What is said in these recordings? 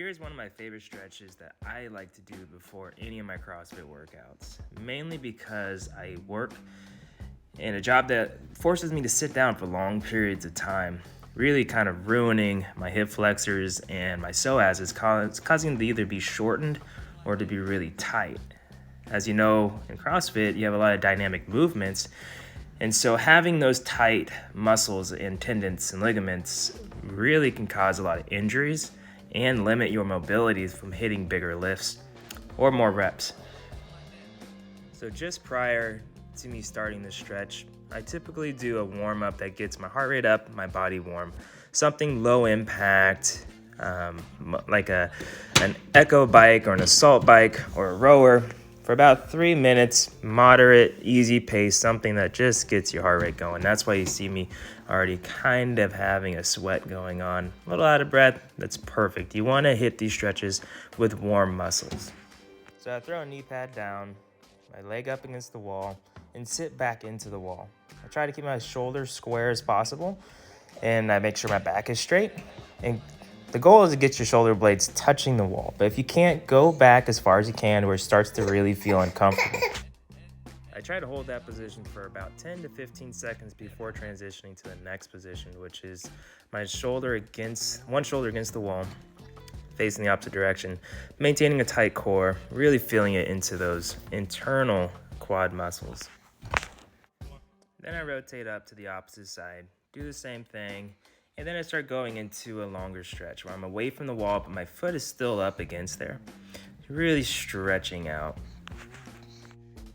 here's one of my favorite stretches that I like to do before any of my CrossFit workouts, mainly because I work in a job that forces me to sit down for long periods of time, really kind of ruining my hip flexors and my psoas. It's causing them to either be shortened or to be really tight. As you know, in CrossFit, you have a lot of dynamic movements, and so having those tight muscles and tendons and ligaments really can cause a lot of injuries and limit your mobility from hitting bigger lifts or more reps. So just prior to me starting this stretch, I typically do a warm-up that gets my heart rate up, my body warm. Something low impact, like an echo bike or an assault bike or a rower for about 3 minutes, moderate, easy pace, something that just gets your heart rate going. That's why you see me already kind of having a sweat going on, a little out of breath. That's perfect. You want to hit these stretches with warm muscles. So I throw a knee pad down, my leg up against the wall, and sit back into the wall. I try to keep my shoulders square as possible, and I make sure my back is straight. And the goal is to get your shoulder blades touching the wall, but if you can't, go back as far as you can where it starts to really feel uncomfortable. I try to hold that position for about 10 to 15 seconds before transitioning to the next position, which is my one shoulder against the wall, facing the opposite direction, maintaining a tight core, really feeling it into those internal quad muscles. Then I rotate up to the opposite side, do the same thing, and then I start going into a longer stretch where I'm away from the wall, but my foot is still up against there. Really stretching out.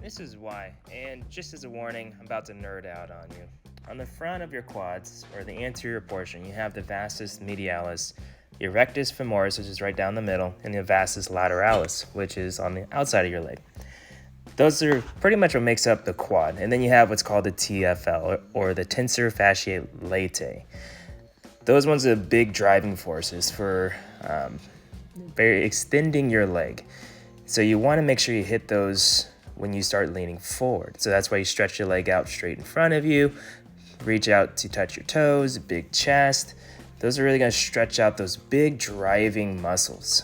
This is why, and just as a warning, I'm about to nerd out on you. On the front of your quads, or the anterior portion, you have the vastus medialis, the rectus femoris, which is right down the middle, and the vastus lateralis, which is on the outside of your leg. Those are pretty much what makes up the quad. And then you have what's called the TFL, or the tensor fasciae latae. Those ones are the big driving forces for extending your leg. So you want to make sure you hit those when you start leaning forward. So that's why you stretch your leg out straight in front of you, reach out to touch your toes, big chest. Those are really going to stretch out those big driving muscles.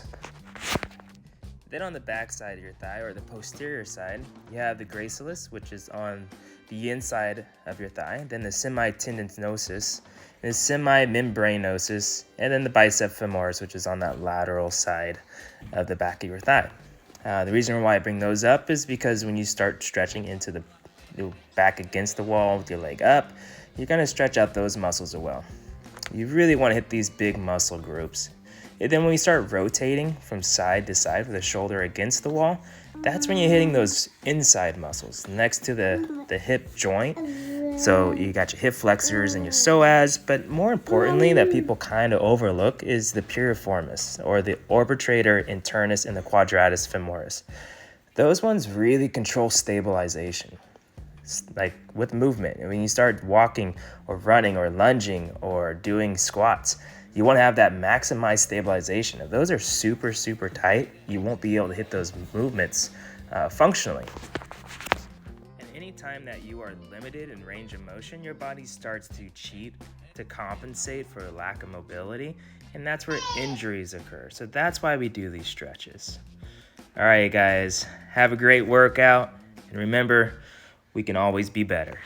Then on the back side of your thigh, or the posterior side, you have the gracilis, which is on the inside of your thigh, then the semitendinosus, the semimembranosus, and then the bicep femoris, which is on that lateral side of the back of your thigh. The reason why I bring those up is because when you start stretching into the back against the wall with your leg up, you're going to stretch out those muscles as well. You really want to hit these big muscle groups. And then when you start rotating from side to side with the shoulder against the wall, that's when you're hitting those inside muscles next to the hip joint. So you got your hip flexors and your psoas, but more importantly that people kind of overlook is the piriformis, or the arbitrator internus and the quadratus femoris. Those ones really control stabilization, like with movement. And when you start walking or running or lunging or doing squats, you want to have that maximized stabilization. If those are super, super tight, you won't be able to hit those movements functionally. And anytime that you are limited in range of motion, your body starts to cheat to compensate for a lack of mobility, and that's where injuries occur. So that's why we do these stretches. All right, guys, have a great workout, and remember, we can always be better.